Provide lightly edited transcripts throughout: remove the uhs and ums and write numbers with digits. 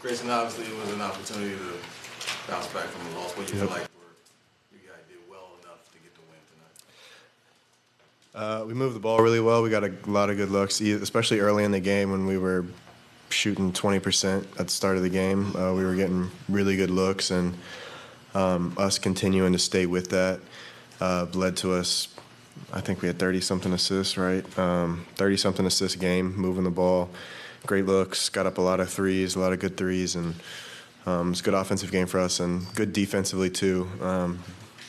Grayson, obviously it was an opportunity to bounce back from a loss. What do you feel like you guys did well enough to get the win tonight? We moved the ball really well. We got a lot of good looks, especially early in the game when we were shooting 20% at the start of the game. We were getting really good looks, and us continuing to stay with that led to us. I think we had 30-something assists, right? 30-something assist game, moving the ball. Great looks, got up a lot of threes, a lot of good threes, and it was a good offensive game for us and good defensively too.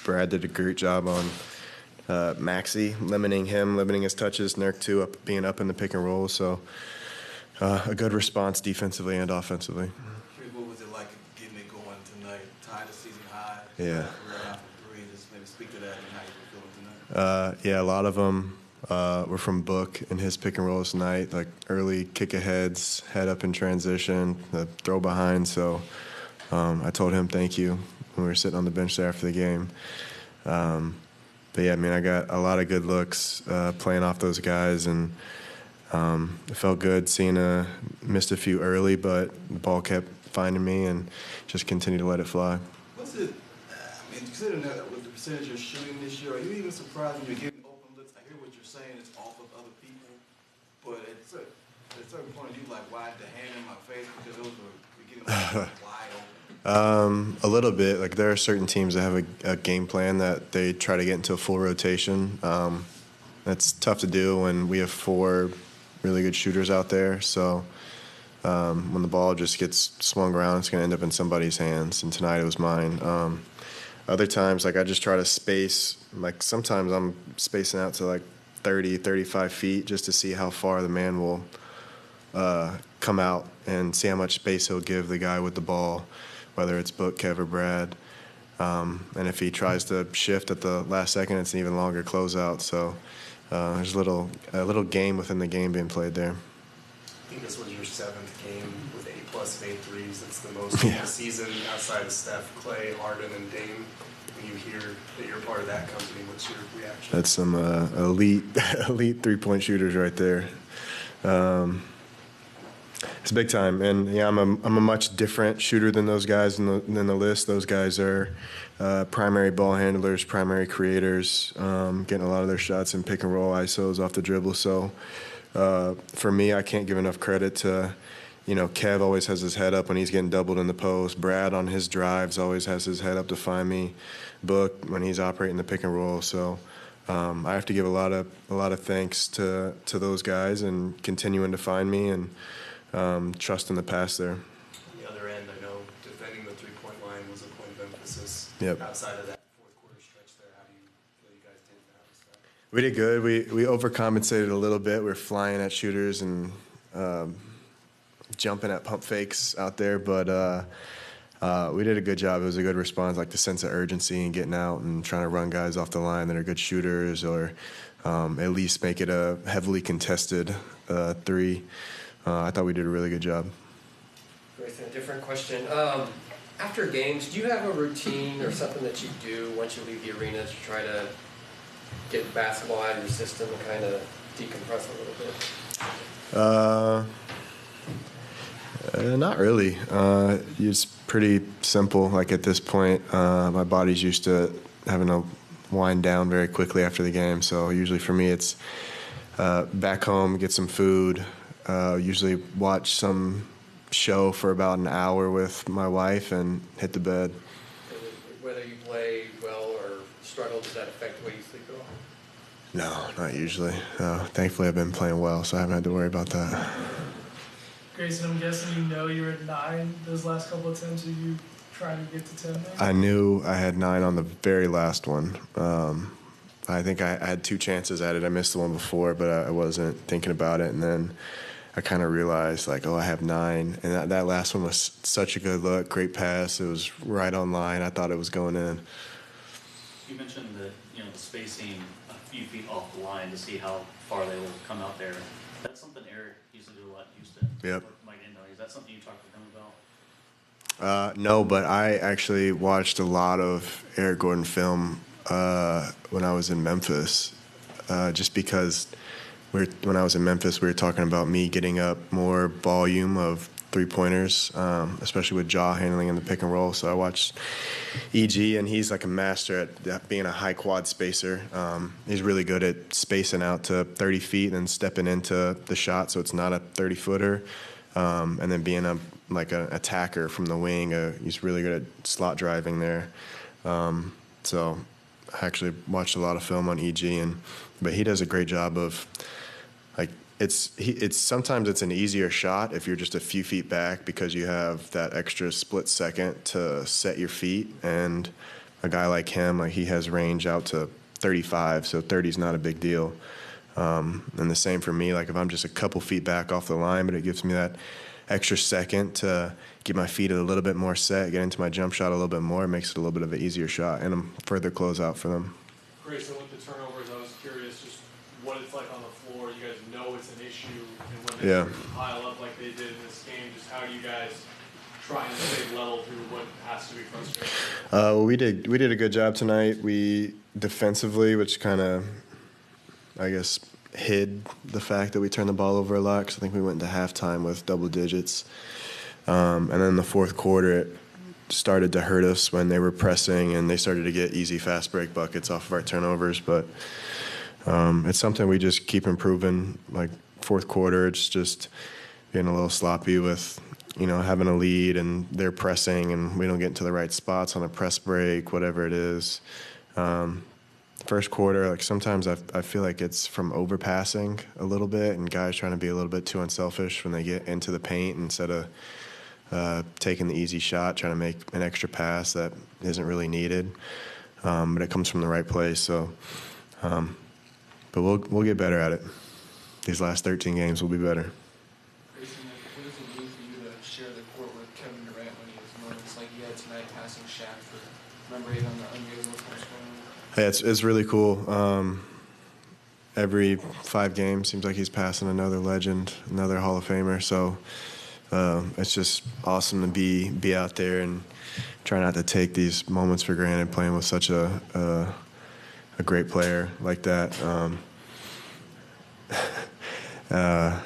Brad did a great job on Maxey, limiting his touches, Nurk too, being up in the pick and roll. So a good response defensively and offensively. What was it like getting it going tonight? Tied the season high. Yeah. Three. Just maybe speak to that and how you were feeling tonight. Yeah, a lot of them were from Book and his pick and rolls tonight, like early kick aheads, head up in transition, the throw behind. So I told him thank you when we were sitting on the bench there after the game. But yeah, I mean, I got a lot of good looks playing off those guys, and it felt good seeing missed a few early, but the ball kept finding me and just continued to let it fly. What's it? I mean, considering that with the percentage you're shooting this year, are you even surprised when you're getting open looks? I hear what you're saying; it's off of other people, but at a certain point, you like, why the hand in my face because those were getting wide open. A little bit. Like there are certain teams that have a game plan that they try to get into a full rotation. That's tough to do when we have 4 really good shooters out there. So when the ball just gets swung around, it's going to end up in somebody's hands. And tonight it was mine. Other times, like I just try to space. Like sometimes I'm spacing out to like 30, 35 feet just to see how far the man will come out and see how much space he'll give the guy with the ball, whether it's Book, Kev, or Brad. And if he tries to shift at the last second, it's an even longer closeout. So there's a little game within the game being played there. I think this was your 7th game with 8+ made threes. That's the most in the season outside of Steph, Clay, Harden, and Dame. When you hear that you're part of that company, what's your reaction? That's some elite three-point shooters right there. It's big time, and yeah, I'm a much different shooter than those guys in the list. Those guys are primary ball handlers, primary creators, getting a lot of their shots in pick and roll, ISOs off the dribble. So for me, I can't give enough credit to, Kev always has his head up when he's getting doubled in the post. Brad on his drives always has his head up to find me. Book when he's operating the pick and roll. So I have to give a lot of thanks to those guys and continuing to find me and trust in the pass there. On the other end, I know defending the three-point line was a point of emphasis. Yep. Outside of that fourth quarter stretch there, how do you feel you guys did in that respect? We did good. We overcompensated a little bit. We were flying at shooters and jumping at pump fakes out there, but we did a good job. It was a good response, like the sense of urgency and getting out and trying to run guys off the line that are good shooters or at least make it a heavily contested three. I thought we did a really good job. Grayson, a different question. After games, do you have a routine or something that you do once you leave the arena to try to get basketball out of your system and kind of decompress a little bit? Not really. It's pretty simple. Like at this point, my body's used to having to wind down very quickly after the game. So usually for me, it's back home, get some food, usually watch some show for about an hour with my wife and hit the bed. Whether you play well or struggle, does that affect the way you sleep at all? No, not usually. Thankfully, I've been playing well, so I haven't had to worry about that. Grayson, I'm guessing you were at 9 those last couple of attempts. Are you trying to get to 10 there? I knew I had 9 on the very last one. I think I had 2 chances at it. I missed the one before, but I wasn't thinking about it. And then I kind of realized, like, I have 9. And that last one was such a good look, great pass. It was right on line. I thought it was going in. You mentioned that, the spacing a few feet off the line to see how far they will come out there. That's something Eric used to do a lot in Houston. Yep. Mike didn't know. Is that something you talked to him about? No, but I actually watched a lot of Eric Gordon film when I was in Memphis, just because when I was in Memphis, we were talking about me getting up more volume of 3-pointers, especially with jaw handling in the pick and roll. So I watched EG, and he's like a master at being a high quad spacer. He's really good at spacing out to 30 feet and then stepping into the shot so it's not a 30-footer, and then being an attacker from the wing. He's really good at slot driving there. So I actually watched a lot of film on EG, but he does a great job of, like, it's sometimes it's an easier shot if you're just a few feet back because you have that extra split second to set your feet. And a guy like him, like, he has range out to 35, so 30 is not a big deal. And the same for me. Like, if I'm just a couple feet back off the line, but it gives me that extra second to get my feet a little bit more set, get into my jump shot a little bit more, it makes it a little bit of an easier shot and a further closeout for them. Grayson, with the turnovers, I was curious just what it's like on the floor. You guys know it's an issue, and when they pile up like they did in this game, just how do you guys try and stay level through what has to be frustrating? Well, we did a good job tonight. We defensively, which kind of, I guess, hid the fact that we turned the ball over a lot, because I think we went into halftime with double digits. And then in the fourth quarter, it started to hurt us when they were pressing and they started to get easy fast break buckets off of our turnovers. But it's something we just keep improving. Like, fourth quarter, it's just getting a little sloppy with, having a lead and they're pressing and we don't get into the right spots on a press break, whatever it is. First quarter, like, sometimes I feel like it's from overpassing a little bit and guys trying to be a little bit too unselfish when they get into the paint instead of taking the easy shot, trying to make an extra pass that isn't really needed. But it comes from the right place. So, but we'll get better at it. These last 13 games will be better. Grayson, what does it mean for you to share the court with Kevin Durant when he has moments like he had tonight, passing Shaq for number 8 on the unusable first round? Hey, it's really cool. Every 5 games seems like he's passing another legend, another Hall of Famer. So it's just awesome to be out there and try not to take these moments for granted, playing with such a great player like that. Yeah,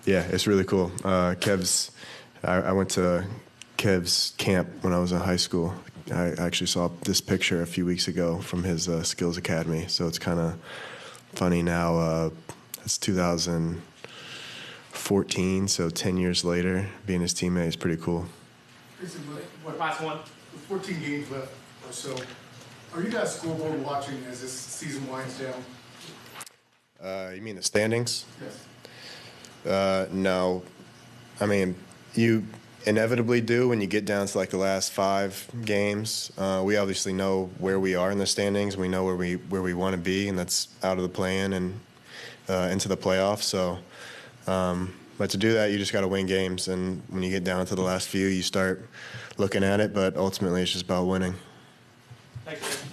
it's really cool. I went to Kev's camp when I was in high school. I actually saw this picture a few weeks ago from his Skills Academy, so it's kind of funny now. It's 2014, so 10 years later, being his teammate is pretty cool. What, last one? With 14 games left or so, are you guys scoreboard watching as this season winds down? You mean the standings? Yes. No. I mean, you inevitably do when you get down to like the last 5 games. We obviously know where we are in the standings. We know where we want to be, and that's out of the play-in and into the playoffs. So, but to do that, you just got to win games. And when you get down to the last few, you start looking at it. But ultimately, it's just about winning. Thanks, man.